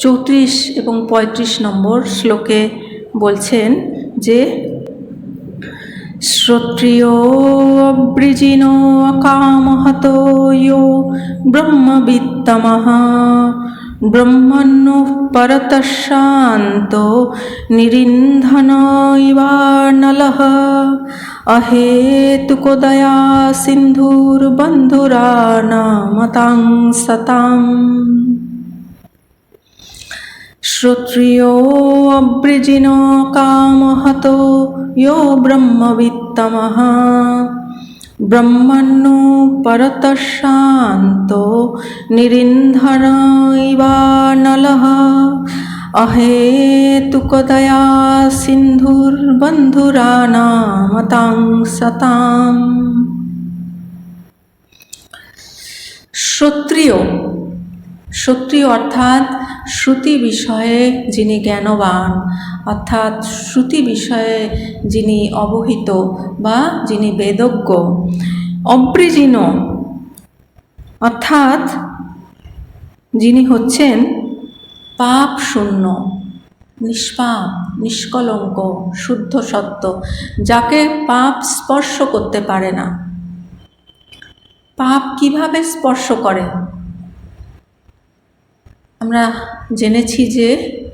34 এবং 35 নম্বর শ্লোকে বলছেন যে শ্রোত্রিয় অবৃজিনো কামহতো ইয়ো ব্রহ্মবিত্তমঃ ব্রহ্মণ্যঃ পরতঃ শান্তো নিরিন্ধন ইবানলঃ অহেতুকদয়া সিন্ধুর্বন্ধুরানামতাং সতাম। শ্রোত্রিয় অবৃজিনো কামহতো ইয়ো ব্রহ্মবিত্তমঃ ব্রহ্মণ্যো পরতঃ শান্তো নিরিন্ধন ইবানলঃ অহেতুকদয়া সিন্ধুর্বন্ধুরানামতাং সতাম। শ্রোত্রিয়, শ্রোত্রিয় অর্থাৎ শ্রুতি বিষয়ে যিনি জ্ঞানবান, অর্থাৎ শ্রুতি বিষয়ে যিনি অবহিত বা যিনি বেদজ্ঞ। অবৃজিন অর্থাৎ যিনি হচ্ছেন পাপ শূন্য, নিষ্পাপ, নিষ্কলঙ্ক, শুদ্ধ সত্য, যাকে পাপ স্পর্শ করতে পারে না। পাপ কিভাবে স্পর্শ করে? আমরা জেনেছি যে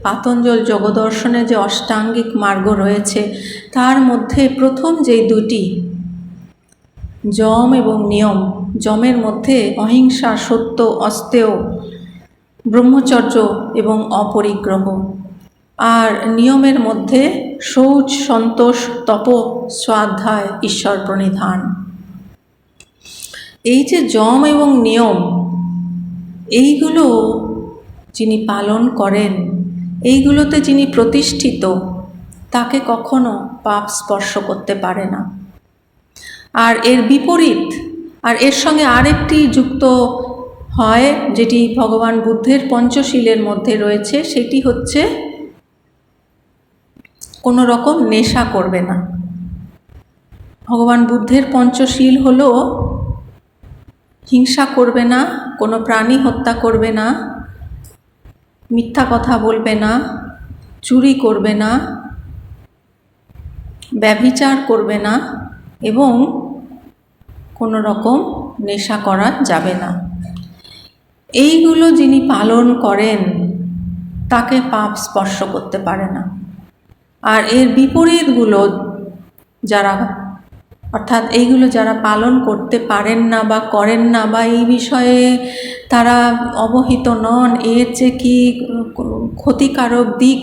পাতঞ্জল যোগদর্শনে যে অষ্টাঙ্গিক মার্গ রয়েছে তার মধ্যে প্রথম যেই দুটি যম এবং নিয়ম, যমের মধ্যে অহিংসা, সত্য, অস্তেয়, ব্রহ্মচর্য এবং অপরিগ্রহ, আর নিয়মের মধ্যে শৌচ, সন্তোষ, তপ, স্বাধ্যায়, ঈশ্বর প্রণিধান। এই যে যম এবং নিয়ম, এইগুলো যিনি পালন করেন, এইগুলোতে যিনি প্রতিষ্ঠিত, তাকে কখনো পাপ স্পর্শ করতে পারে না। আর এর বিপরীত, আর এর সঙ্গে আরেকটি যুক্ত হয় যেটি ভগবান বুদ্ধের পঞ্চশীলের মধ্যে রয়েছে, সেটি হচ্ছে কোনো রকম নেশা করবে না। ভগবান বুদ্ধের পঞ্চশীল হলো হিংসা করবে না, কোনো প্রাণী হত্যা করবে না, মিথ্যা কথা বলবে না, চুরি করবে না, ব্যভিচার করবে না এবং কোনো রকম নেশা করা যাবে না। এইগুলো যিনি পালন করেন তাকে পাপ স্পর্শ করতে পারে না। আর এর বিপরীতগুলো যারা, অর্থাৎ এইগুলো যারা পালন করতে পারেন না বা করেন না, বা এই বিষয়ে তারা অবহিত নন, এর যে কি ক্ষতিকারক দিক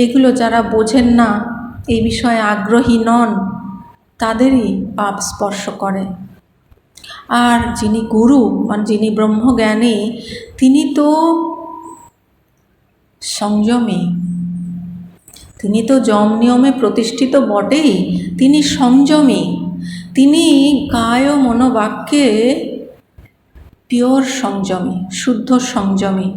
এইগুলো যারা বোঝেন না, এই বিষয়ে আগ্রহী নন, তাদেরই পাপ স্পর্শ করে। আর যিনি গুরু, মানে যিনি ব্রহ্মজ্ঞানী, তিনি তো সংযমী, তিনি তো যম নিয়মে প্রতিষ্ঠিত বটেই, তিনি সংযমী, তিনি কায় মনোবাক্যে পিওর সংযমী, শুদ্ধ সংযমী,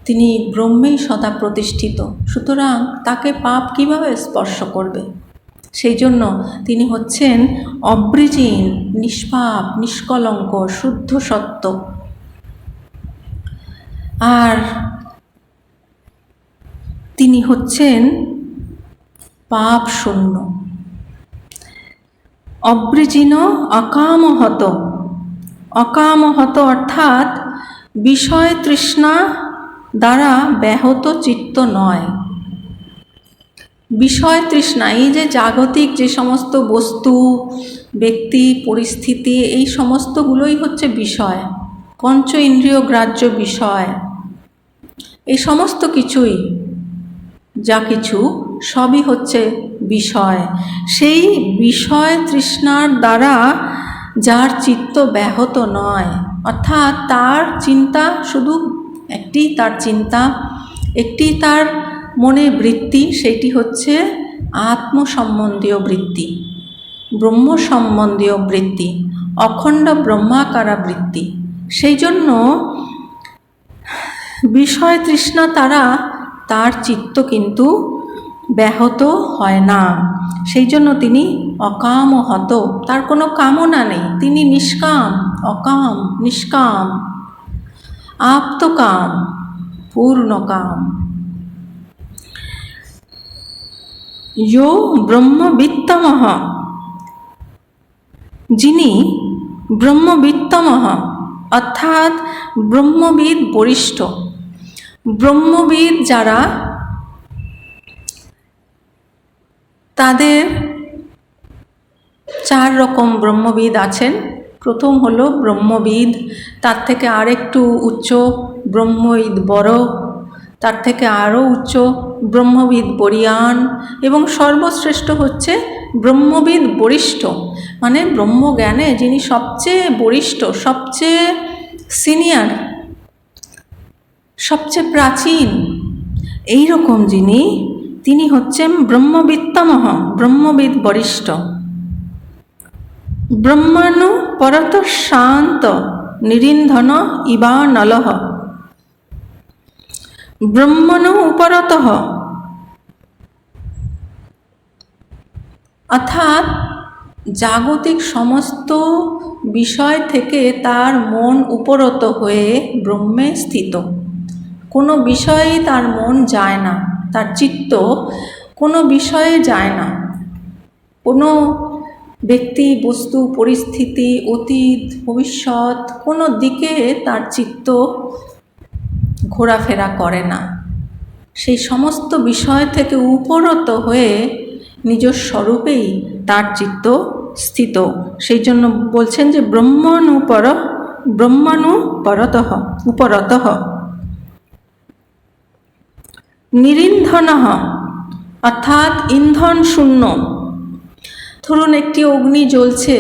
তিনি ব্রহ্মেই সদা প্রতিষ্ঠিত। সুতরাং তাকে পাপ কিভাবে স্পর্শ করবে? সেই জন্য তিনি হচ্ছেন অবৃজিন, নিষ্পাপ, নিষ্কলঙ্ক, শুদ্ধ সত্য। আর তিনি হচ্ছেন পাপ শূন্য। অবৃজিন অকামহত, অকামহত অর্থাৎ বিষয় তৃষ্ণা দ্বারা ব্যাহত চিত্ত নয়। বিষয় তৃষ্ণা, এই যে জাগতিক যে সমস্ত বস্তু, ব্যক্তি, পরিস্থিতি, এই সমস্তগুলোই হচ্ছে বিষয়, পঞ্চ ইন্দ্রিয় গ্রাহ্য বিষয়। এই সমস্ত কিছুই, যা কিছু, সবই হচ্ছে বিষয়। সেই বিষয় তৃষ্ণার দ্বারা যার চিত্ত ব্যাহত নয়, অর্থাৎ তার চিন্তা শুধু একটি, তার চিন্তা একটি, তার মনে বৃত্তি, সেটি হচ্ছে আত্মসম্বন্ধীয় বৃত্তি, ব্রহ্ম সম্বন্ধীয় বৃত্তি, অখণ্ড ব্রহ্মাকারা বৃত্তি। সেই জন্য বিষয় তৃষ্ণা তারা তার চিত্ত কিন্তু ব্যাহত হয় না। সেই জন্য তিনি অকামহত, তার কোনো কামনা নেই, তিনি নিষ্কাম, অকাম, নিষ্কাম, আপ্তকাম, পূর্ণকাম। ইয়ো ব্রহ্মবিত্তমঃ, যিনি ব্রহ্মবিত্তমঃ অর্থাৎ ব্রহ্মবিদ বরিষ্ঠ। ব্রহ্মবিদ যারা, তাদের 4 রকম ব্রহ্মবিদ আছেন। প্রথম হলো ব্রহ্মবিদ, তার থেকে আরেকটু উচ্চ ব্রহ্মবিদ বড়, তার থেকে আরও উচ্চ ব্রহ্মবিদ বরিয়ান, এবং সর্বশ্রেষ্ঠ হচ্ছে ব্রহ্মবিদ বরিষ্ঠ, মানে ব্রহ্মজ্ঞানে যিনি সবচেয়ে বরিষ্ঠ, সবচেয়ে সিনিয়র, সবচেয়ে প্রাচীন, এই রকম যিনি, তিনি হচ্ছেন ব্রহ্মবিত্তমঃ, ব্রহ্মবিদ বরিষ্ঠ। ব্রহ্মাণু পরত শান্ত নিরিন্ধন ইবানলঃ, ব্রহ্মণু উপরতঃ অর্থাৎ জাগতিক সমস্ত বিষয় থেকে তার মন উপরত হয়ে ব্রহ্মে স্থিত। কোনো বিষয়েই তার মন যায় না, তার চিত্ত কোনো বিষয়ে যায় না। কোনো ব্যক্তি, বস্তু, পরিস্থিতি, অতীত, ভবিষ্যৎ কোনো দিকে তার চিত্ত ঘোরাফেরা করে না। সেই সমস্ত বিষয় থেকে উপরত হয়ে নিজ স্বরূপেই তার চিত্ত স্থিত। সেই জন্য বলছেন যে ব্রহ্মাণু পরতঃ উপরতঃ। নিরিন্ধনঃ অর্থাৎ ইন্ধন শূন্য। ধরুন একটি অগ্নি জ্বলছে,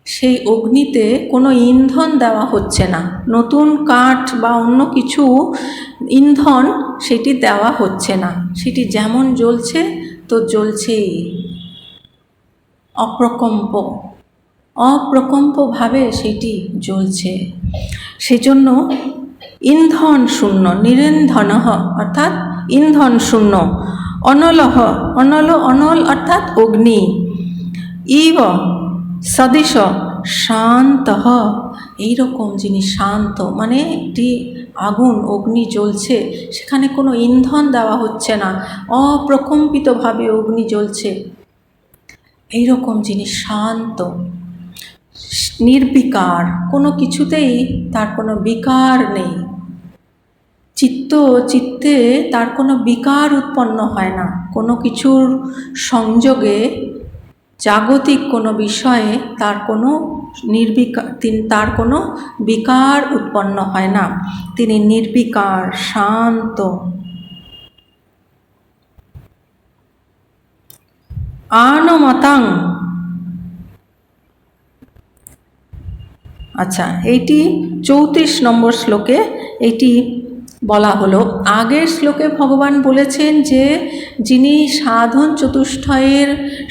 সেই অগ্নিতে কোনো ইন্ধন দেওয়া হচ্ছে না, নতুন কাঠ বা অন্য কিছু ইন্ধন সেটি দেওয়া হচ্ছে না, সেটি যেমন জ্বলছে তো জ্বলছেই, অপ্রকম্পভাবে সেটি জ্বলছে। সেজন্য ইন্ধন শূন্য, নিরিন্ধনঃ অর্থাৎ ইন্ধন শূন্য। অনলঃ, অনল অর্থাৎ অগ্নি। ইব সদৃশ শান্তঃ, এইরকম যিনি শান্ত, মানে একটি আগুন, অগ্নি জ্বলছে, সেখানে কোনো ইন্ধন দেওয়া হচ্ছে না, অপ্রকম্পিতভাবে অগ্নি জ্বলছে, এইরকম যিনি শান্ত, নির্বিকার, কোনো কিছুতেই তার কোনো বিকার নেই। চিত্তে তার কোনো বিকার উৎপন্ন হয় না, কোনো কিছুর সংযোগে, জাগতিক কোনো বিষয়ে তার কোনো তার কোনো বিকার উৎপন্ন হয় না, তিনি নির্বিকার, শান্ত। আনমতাং, আচ্ছা এইটি 34 নম্বর শ্লোকে এইটি বলা হলো। আগের শ্লোকে ভগবান বলেছেন যে যিনি সাধন চতুষ্টয়ের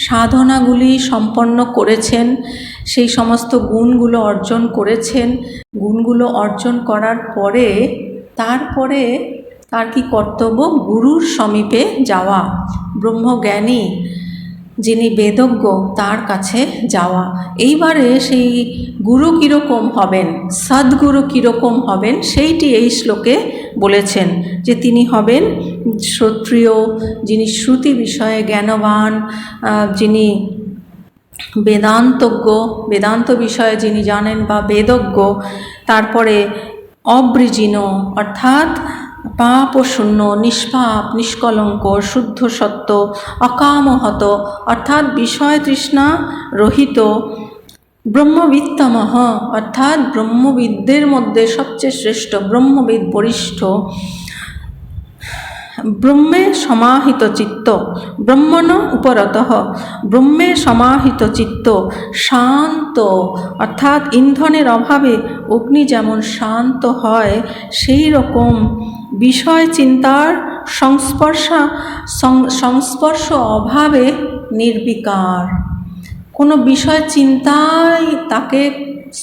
সাধনাগুলি সম্পন্ন করেছেন, সেই সমস্ত গুণগুলো অর্জন করেছেন, গুণগুলো অর্জন করার পরে তারপরে তার কি কর্তব্য? গুরুর সমীপে যাওয়া, ব্রহ্মজ্ঞানী যিনি বেদজ্ঞ তার কাছে যাওয়া। এইবারে সেই গুরু কীরকম হবেন, সদ্গুরু কীরকম হবেন, সেইটি এই শ্লোকে বলেছেন যে তিনি হবেন শ্রোত্রিয়, যিনি শ্রুতি বিষয়ে জ্ঞানবান, যিনি বেদান্তজ্ঞ, বেদান্ত বিষয়ে যিনি জানেন বা বেদজ্ঞ। তারপরে অবৃজিন অর্থাৎ পাপশূন্য, নিষ্পাপ, নিষ্কলঙ্ক, শুদ্ধ সত্য, অকামহত অর্থাৎ বিষয় তৃষ্ণা রহিত, ব্রহ্মবিত্তমঃ অর্থাৎ ব্রহ্মবিদদের মধ্যে সবচেয়ে শ্রেষ্ঠ, ব্রহ্মবিদ বরিষ্ঠ, ব্রহ্মে সমাহিত চিত্ত, ব্রহ্মণ উপরতঃ, ব্রহ্মে সমাহিত চিত্ত, শান্ত অর্থাৎ ইন্ধনের অভাবে অগ্নি যেমন শান্ত হয়, সেই রকম বিষয় চিন্তার সংস্পর্শ অভাবে নির্বিকার, কোনো বিষয় চিন্তাই তাকে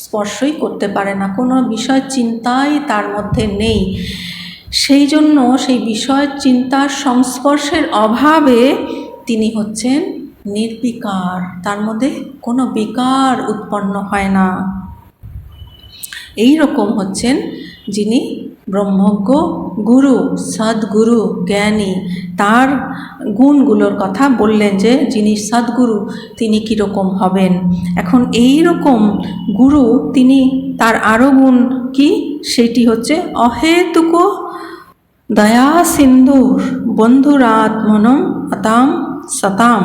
স্পর্শই করতে পারে না, কোনো বিষয় চিন্তাই তার মধ্যে নেই। সেই জন্য সেই বিষয় চিন্তার সংস্পর্শের অভাবে তিনি হচ্ছেন নির্বিকার, তার মধ্যে কোনো বিকার উৎপন্ন হয় না। এই রকম হচ্ছেন যিনি ব্রহ্মজ্ঞ গুরু, সদ্গুরু, জ্ঞানী। তার গুণগুলোর কথা বললেন যে যিনি সদ্গুরু তিনি কীরকম হবেন। এখন এই রকম গুরু তিনি, তার আরও গুণ কি, সেটি হচ্ছে অহেতুক দয়া সিন্ধুর বন্ধুরাত্মনম আতাম সতাম।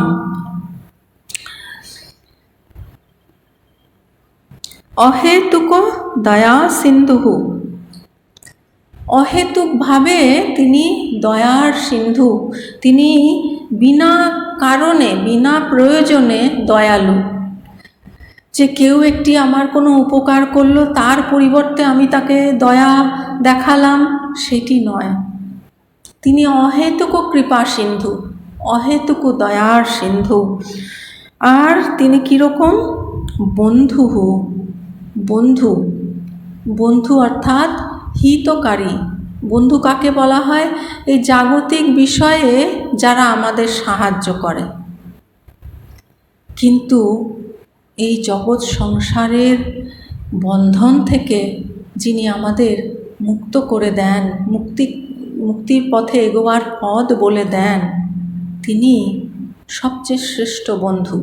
অহেতুক দয়া সিন্ধু, অহেতুকভাবে তিনি দয়ার সিন্ধু, তিনি বিনা কারণে বিনা প্রয়োজনে দয়ালু। যে কেউ একটি আমার কোনো উপকার করলো তার পরিবর্তে আমি তাকে দয়া দেখালাম, সেটি নয়। তিনি অহেতুক কৃপা সিন্ধু, অহেতুক দয়ার সিন্ধু। আর তিনি কীরকম, বন্ধু, বন্ধু, বন্ধু অর্থাৎ হিতকারী। বন্ধু কাকে বলা হয়? এই জাগতিক বিষয়ে যারা আমাদের সাহায্য করে। কিন্তু এই জগৎ সংসারের বন্ধন থেকে যিনি আমাদের মুক্ত করে দেন, মুক্তির পথে এগোবার পথ বলে দেন, তিনি সবচেয়ে শ্রেষ্ঠ বন্ধু।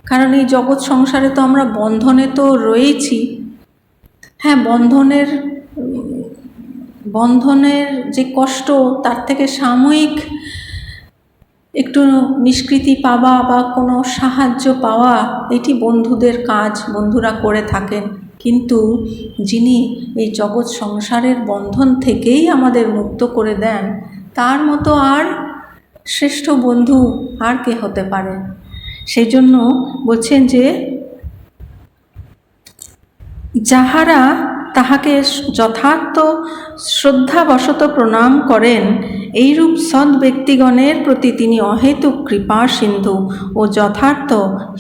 কারণ এই জগৎ সংসারে তো আমরা বন্ধনে তো রয়েছি। হ্যাঁ, বন্ধনের যে কষ্ট, তার থেকে সাময়িক একটু নিষ্কৃতি পাওয়া বা কোনো সাহায্য পাওয়া, এটি বন্ধুদের কাজ, বন্ধুরা করে থাকেন। কিন্তু যিনি এই জগৎ সংসারের বন্ধন থেকেই আমাদের মুক্ত করে দেন, তার মতো আর শ্রেষ্ঠ বন্ধু আর কে হতে পারে? সেই জন্য বলছেন যে যাহারা তাহাকে যথার্থ শ্রদ্ধাবশত প্রণাম করেন, এইরূপ সৎ ব্যক্তিগণের প্রতি তিনি অহেতুক কৃপা সিন্ধু ও যথার্থ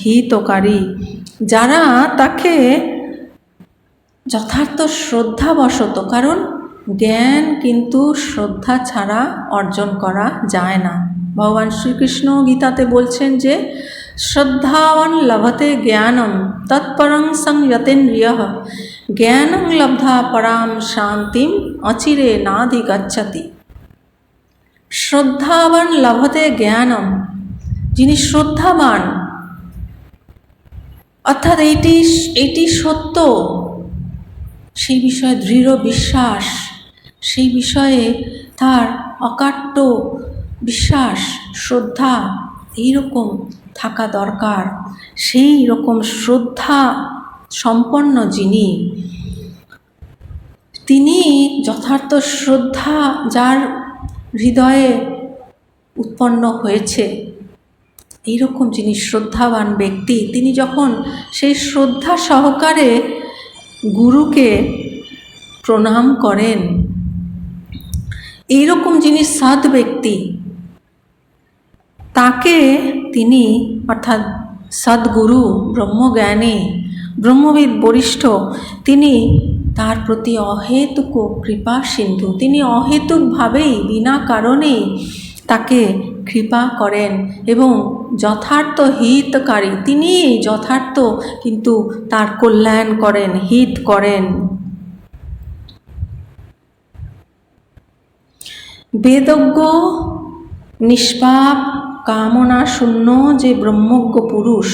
হিতকারী। যারা তাকে যথার্থ শ্রদ্ধাবশত, কারণ জ্ঞান কিন্তু শ্রদ্ধা ছাড়া অর্জন করা যায় না। ভগবান শ্রীকৃষ্ণ গীতাতে বলছেন যে শ্রদ্ধাবান লভতে জ্ঞানম তৎপরং সংযতেন্দ্রিয়ঃ জ্ঞানং লব্ধা পরাম শান্তিম অচিরে নাধিগচ্ছতি। শ্রদ্ধাবান লভতে জ্ঞানম, যিনি শ্রদ্ধাবান, অর্থাৎ এইটি সত্য, সেই বিষয়ে দৃঢ় বিশ্বাস, সেই বিষয়ে তার অকাট্য বিশ্বাস, শ্রদ্ধা এইরকম থাকা দরকার। সেই রকম শ্রদ্ধা সম্পন্ন যিনি, তিনি যথার্থ শ্রদ্ধা যার হৃদয়ে উৎপন্ন হয়েছে, এইরকম যিনি শ্রদ্ধাবান ব্যক্তি, তিনি যখন সেই শ্রদ্ধা সহকারে গুরুকে প্রণাম করেন, এইরকম যিনি সৎ ব্যক্তি, তাকে তিনি অর্থাৎ সদ্গুরু, ব্রহ্মজ্ঞানী, ব্রহ্মবিদ বরিষ্ঠ, তিনি তার প্রতি অহেতুক কৃপা সিন্ধু, তিনি অহেতুকভাবেই বিনা কারণেই তাকে কৃপা করেন এবং যথার্থ হিতকারী, তিনি যথার্থ কিন্তু তার কল্যাণ করেন, হিত করেন। বেদজ্ঞ নিষ্পাপ কামনা শূন্য যে ব্রহ্মজ্ঞ পুরুষ,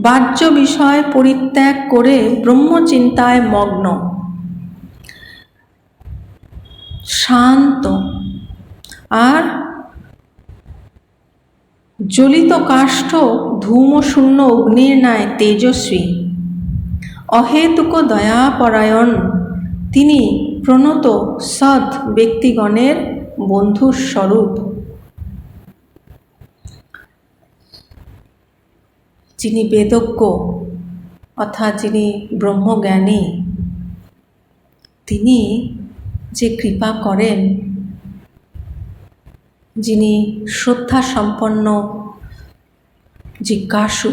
বাহ্য বিষয় পরিত্যাগ করে ব্রহ্মচিন্তায় মগ্ন, শান্ত আর জ্বলিত কাষ্ঠ ধূমশূন্য অগ্নির ন্যায় তেজস্বী, অহেতুক দয়াপরায়ণ, তিনি প্রণত সৎ ব্যক্তিগণের বন্ধুর স্বরূপ। যিনি বেদজ্ঞ অর্থাৎ যিনি ব্রহ্মজ্ঞানী, তিনি যে কৃপা করেন, যিনি শ্রদ্ধা সম্পন্ন জিজ্ঞাসু,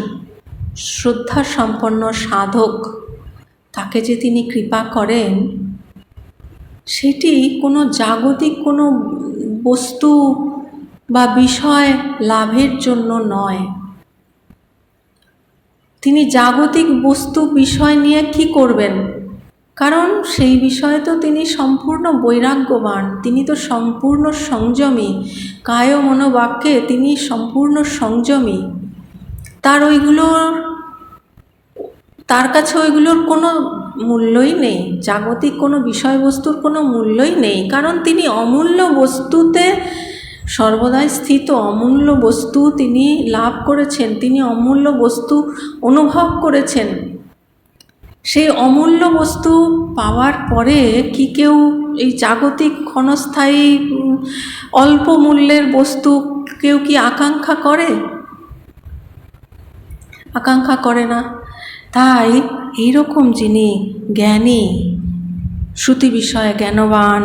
শ্রদ্ধা সম্পন্ন সাধক, তাকে যে তিনি কৃপা করেন, সেটি কোনো জাগতিক কোনো বস্তু বা বিষয় লাভের জন্য নয়। তিনি জাগতিক বস্তু বিষয় নিয়ে কি করবেন? কারণ সেই বিষয়ে তো তিনি সম্পূর্ণ বৈরাগ্যবান, তিনি তো সম্পূর্ণ সংযমী, কায় মনোবাক্যে তিনি সম্পূর্ণ সংযমী। তার কাছে ওইগুলোর কোনো মূল্যই নেই, জাগতিক কোনো বিষয়বস্তুর কোনো মূল্যই নেই, কারণ তিনি অমূল্য বস্তুতে সর্বদাই স্থিত, অমূল্য বস্তু তিনি লাভ করেছেন, তিনি অমূল্য বস্তু অনুভব করেছেন। সেই অমূল্য বস্তু পাওয়ার পরে কি কেউ এই জাগতিক ক্ষণস্থায়ী অল্প মূল্যের বস্তু কেউ কি আকাঙ্ক্ষা করে? আকাঙ্ক্ষা করে না। তাই এইরকম যিনি জ্ঞানী, শ্রুতি বিষয়ে জ্ঞানবান,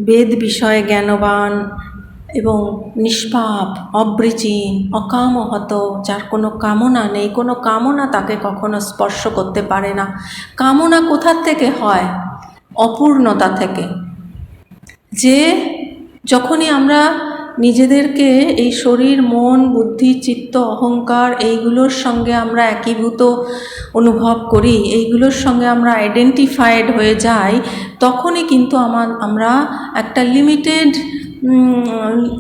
বেদ বিষয়ে জ্ঞানবান এবং নিষ্পাপ, অবৃচীন, অকামহত, যার কোনো কামনা নেই, কোনো কামনা তাকে কখনো স্পর্শ করতে পারে না। কামনা কোথার থেকে হয়? অপূর্ণতা থেকে। যে যখনই আমরা নিজেদেরকে এই শরীর, মন, বুদ্ধি, চিত্ত, অহংকার এইগুলোর সঙ্গে আমরা একীভূত অনুভব করি, এইগুলোর সঙ্গে আমরা আইডেন্টিফাইড হয়ে যাই, তখনই কিন্তু আমরা একটা লিমিটেড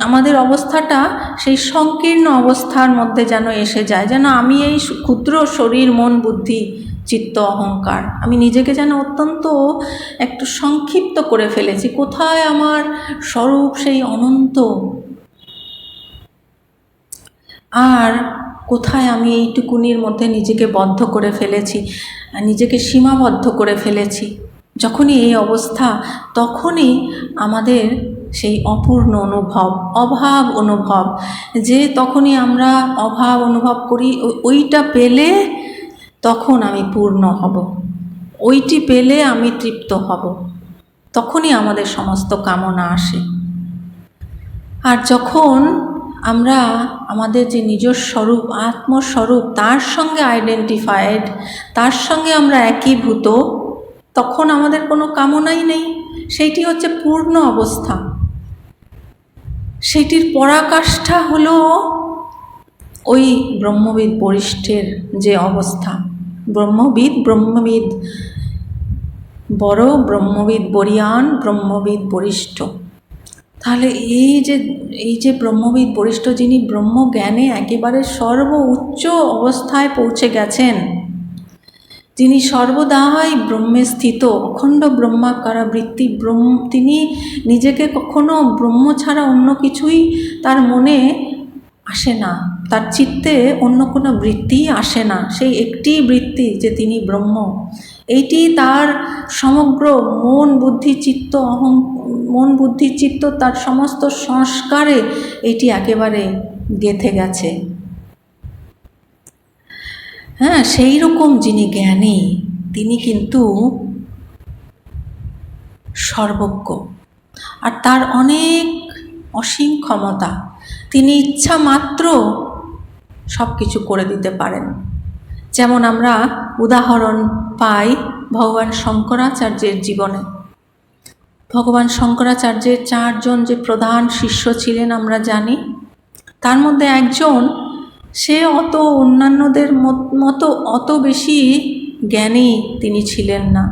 আমাদের অবস্থাটা সেই সংকীর্ণ অবস্থার মধ্যে যেন এসে যায়, যেন আমি এই ক্ষুদ্র শরীর, মন, বুদ্ধি, চিত্ত, অহংকার, আমি নিজেকে যেন অত্যন্ত একটু সংক্ষিপ্ত করে ফেলেছি। কোথায় আমার স্বরূপ সেই অনন্ত, আর কোথায় আমি এইটুকুনির মধ্যে নিজেকে বদ্ধ করে ফেলেছি, নিজেকে সীমাবদ্ধ করে ফেলেছি। যখনই এই অবস্থা, তখনই আমাদের সেই অপূর্ণ অনুভব, অভাব অনুভব, যে তখনই আমরা অভাব অনুভব করি, ওইটা পেলে তখন আমি পূর্ণ হব, ওইটি পেলে আমি তৃপ্ত হব, তখনই আমাদের সমস্ত কামনা আসে। আর যখন আমরা আমাদের যে নিজস্ব স্বরূপ, আত্মস্বরূপ, তার সঙ্গে আইডেন্টিফাইড, তার সঙ্গে আমরা একীভূত, তখন আমাদের কোনো কামনাই নেই। সেইটি হচ্ছে পূর্ণ অবস্থা। সেটির পরাকাষ্ঠা হলো ওই ব্রহ্মবিদ বরিষ্ঠের যে অবস্থা। ব্রহ্মবিদ বড়, ব্রহ্মবিদ বরিয়ান, ব্রহ্মবিদ বরিষ্ঠ। তাহলে এই যে ব্রহ্মবিদ বরিষ্ঠ, যিনি ব্রহ্মজ্ঞানে একেবারে সর্ব উচ্চ অবস্থায় পৌঁছে গেছেন, যিনি সর্বদাই ব্রহ্মে স্থিত, অখণ্ড ব্রহ্মাকারা বৃত্তি, তিনি নিজেকে কখনো ব্রহ্ম ছাড়া অন্য কিছুই তার মনে আসে না, তার চিত্তে অন্য কোনো বৃত্তিই আসে না, সেই একটি বৃত্তি যে তিনি ব্রহ্ম। এইটি তার সমগ্র মন, বুদ্ধি, চিত্ত, তার সমস্ত সংস্কারে এটি একেবারে গেঁথে গেছে। হ্যাঁ, সেই রকম যিনি জ্ঞানী, তিনি কিন্তু সর্বজ্ঞ, আর তার অনেক অসীম ক্ষমতা। তিনি ইচ্ছা মাত্র সব কিছু করে দিতে পারেন। যেমন আমরা উদাহরণ পাই ভগবান শঙ্করাচার্যের জীবনে। ভগবান শঙ্করাচার্যের 4 জন যে প্রধান শিষ্য ছিলেন আমরা জানি। তার মধ্যে একজন, সে অন্যান্যদের মতো অত বেশি জ্ঞানী তিনি ছিলেন না,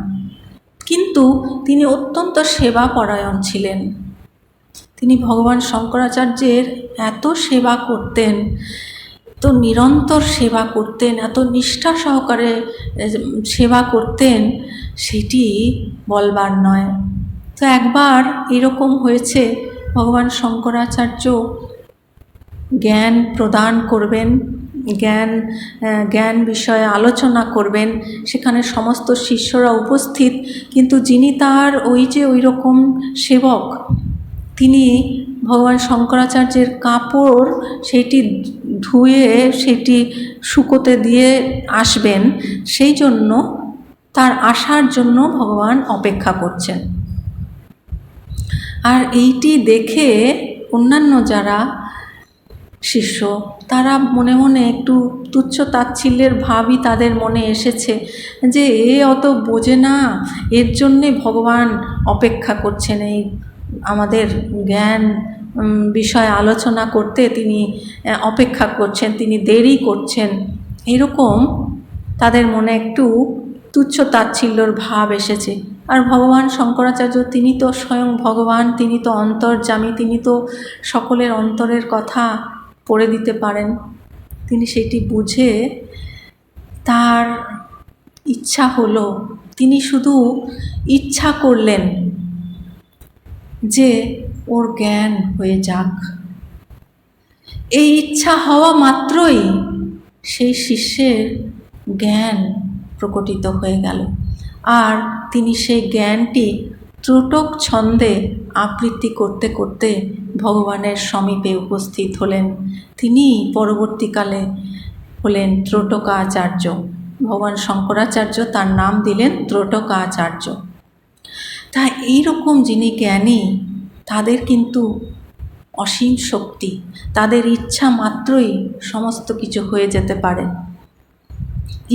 কিন্তু তিনি অত্যন্ত সেবাপরায়ণ ছিলেন। তিনি ভগবান শঙ্করাচার্যের এত সেবা করতেন, তো নিরন্তর সেবা করতেন, এত নিষ্ঠা সহকারে সেবা করতেন, সেটি বলবার নয়। তো একবার এরকম হয়েছে, ভগবান শঙ্করাচার্য জ্ঞান প্রদান করবেন, জ্ঞান বিষয়ে আলোচনা করবেন, সেখানে সমস্ত শিষ্যরা উপস্থিত, কিন্তু যিনি তার ওই রকম সেবক, তিনি ভগবান শঙ্করাচার্যের কাপড় সেটি ধুয়ে সেটি শুকোতে দিয়ে আসবেন, সেই জন্য তার আসার জন্য ভগবান অপেক্ষা করছেন। আর এইটি দেখে অন্যান্য যারা শিষ্য, তারা মনে মনে একটু তুচ্ছ তাচ্ছিল্যের ভাবই তাদের মনে এসেছে, যে এ অত বোঝে না, এর জন্যে ভগবান অপেক্ষা করছেন, এই আমাদের জ্ঞান বিষয়ে আলোচনা করতে তিনি অপেক্ষা করছেন, তিনি দেরি করছেন, এরকম তাদের মনে একটু তুচ্ছ তাচ্ছিল্যর ভাব এসেছে। আর ভগবান শঙ্করাচার্য তিনি তো স্বয়ং ভগবান, তিনি তো অন্তর্যামী, তিনি তো সকলের অন্তরের কথা পড়ে দিতে পারেন। তিনি সেটি বুঝে তার ইচ্ছা হলো, তিনি শুধু ইচ্ছা করলেন যে ওর জ্ঞান হয়ে যাক। এই ইচ্ছা হওয়া মাত্রই সেই শিষ্যের জ্ঞান প্রকটিত হয়ে গেল, আর তিনি সেই জ্ঞানটি ত্রুটক ছন্দে আবৃত্তি করতে করতে ভগবানের সমীপে উপস্থিত হলেন। তিনি পরবর্তীকালে হলেন ত্রটকাচার্য। ভগবান শঙ্করাচার্য তার নাম দিলেন ত্রটকাচার্য। তাই এইরকম যিনি জ্ঞানী, তাদের কিন্তু অসীম শক্তি, তাদের ইচ্ছা মাত্রই সমস্ত কিছু হয়ে যেতে পারে,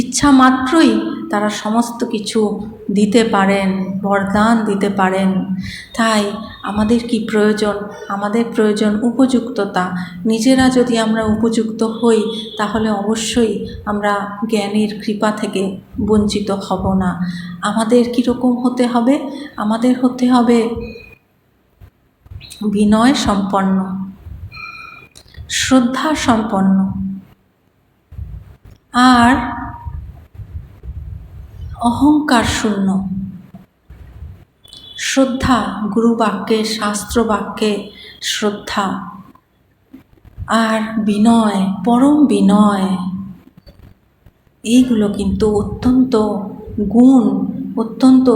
ইচ্ছা মাত্রই তারা সমস্ত কিছু দিতে পারেন, বরদান দিতে পারেন। তাই আমাদের কি প্রয়োজন? আমাদের প্রয়োজন উপযুক্ততা। নিজেরা যদি আমরা উপযুক্ত হই, তাহলে অবশ্যই আমরা জ্ঞানীর কৃপা থেকে বঞ্চিত হব না। আমাদের কীরকম হতে হবে? আমাদের হতে হবে বিনয় সম্পন্ন, শ্রদ্ধা সম্পন্ন, আর অহংকার শূন্য। শ্রদ্ধা, গুরুবাক্যে, শাস্ত্রবাক্যে শ্রদ্ধা, আর বিনয়, পরম বিনয়, এইগুলো কিন্তু অত্যন্ত গুণ, অত্যন্ত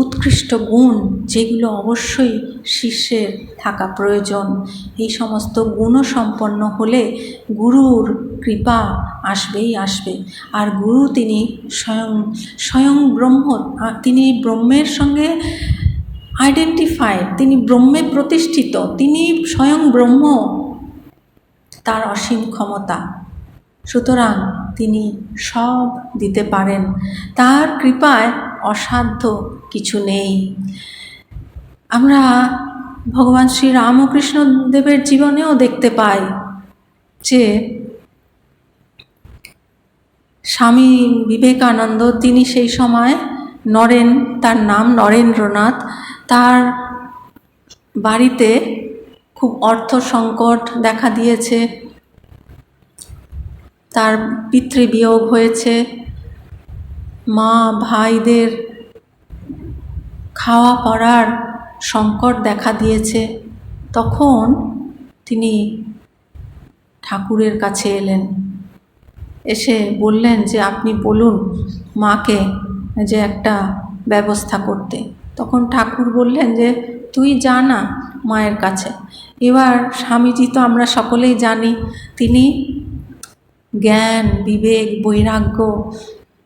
উৎকৃষ্ট গুণ, যেগুলো অবশ্যই শিষ্যের থাকা প্রয়োজন। এই সমস্ত গুণসম্পন্ন হলে গুরুর কৃপা আসবেই আসবে। আর গুরু তিনি স্বয়ং ব্রহ্ম, তিনি ব্রহ্মের সঙ্গে আইডেন্টিফাইড, তিনি ব্রহ্মে প্রতিষ্ঠিত, তিনি স্বয়ং ব্রহ্ম, তার অসীম ক্ষমতা। সুতরাং তিনি সব দিতে পারেন, তার কৃপায় অসাধ্য কিছু নেই। আমরা ভগবান শ্রী রামকৃষ্ণ দেবের জীবনেও দেখতে পাই যে স্বামী বিবেকানন্দ, তিনি সেই সময় তার নাম নরেন্দ্রনাথ, তার বাড়িতে খুব অর্থ সংকট দেখা দিয়েছে, তার পিতৃবিয়োগ হয়েছে, মা ভাইদের খাওয়া পড়ার সংকট দেখা দিয়েছে। তখন তিনি ঠাকুরের কাছে এলেন, এসে বললেন যে আপনি বলুন মাকে যে একটা ব্যবস্থা করতে। তখন ঠাকুর বললেন যে তুই যা না মায়ের কাছে। এবার স্বামীজি তো আমরা সকলেই জানি, তিনি জ্ঞান, বিবেক, বৈরাগ্য,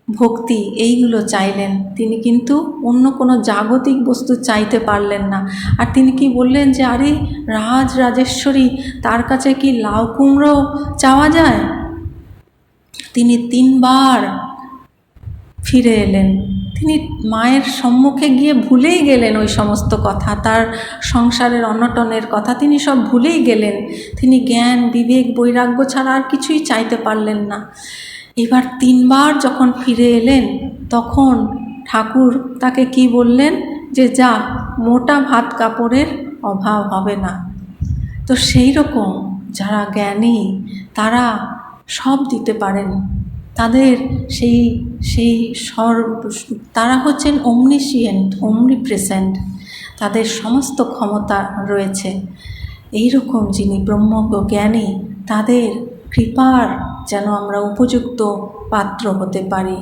ভক্তি এইগুলো চাইলেন। তিনি কিন্তু অন্য কোনো জাগতিক বস্তু চাইতে পারলেন না। আর তিনি কি বললেন যে আরে রাজেশ্বরী, তার কাছে কি লাউ কুমড়ো চাওয়া যায়? তিনি 3 বার ফিরে এলেন। তিনি মায়ের সম্মুখে গিয়ে ভুলেই গেলেন ওই সমস্ত কথা, তার সংসারের অনটনের কথা তিনি সব ভুলেই গেলেন। তিনি জ্ঞান, বিবেক, বৈরাগ্য ছাড়া আর কিছুই চাইতে পারলেন না। এবার 3 বার যখন ফিরে এলেন, তখন ঠাকুর তাকে কি বললেন যে যা, মোটা ভাত কাপড়ের অভাব হবে না। তো সেই রকম যারা জ্ঞানী, তারা সব দিতে পারেন। তাদের তারা হচ্ছেন omniscient, omnipresent, তাদের সমস্ত ক্ষমতা রয়েছে। এইরকম যিনি ব্রহ্মজ্ঞানী, তাদের কৃপার যেন আমরা উপযুক্ত পাত্র হতে পারি।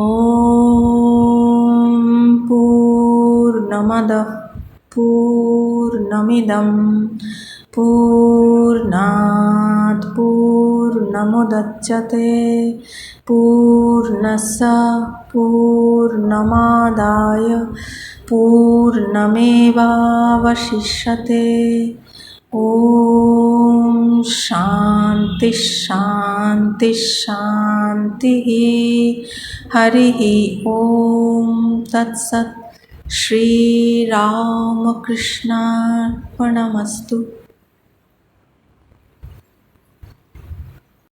ওম পূর্ণমদঃ পূর্ণমিদং পূর্ণাৎ পূর্ণমুদচ্যতে পূর্ণস্য পূর্ণমাদায় পূর্ণমেবাবশিষ্যতে। ওম শান্তি শান্তি শান্তি। হরি ওম তৎসৎ। শ্রীরামকৃষ্ণার্পণমস্তু।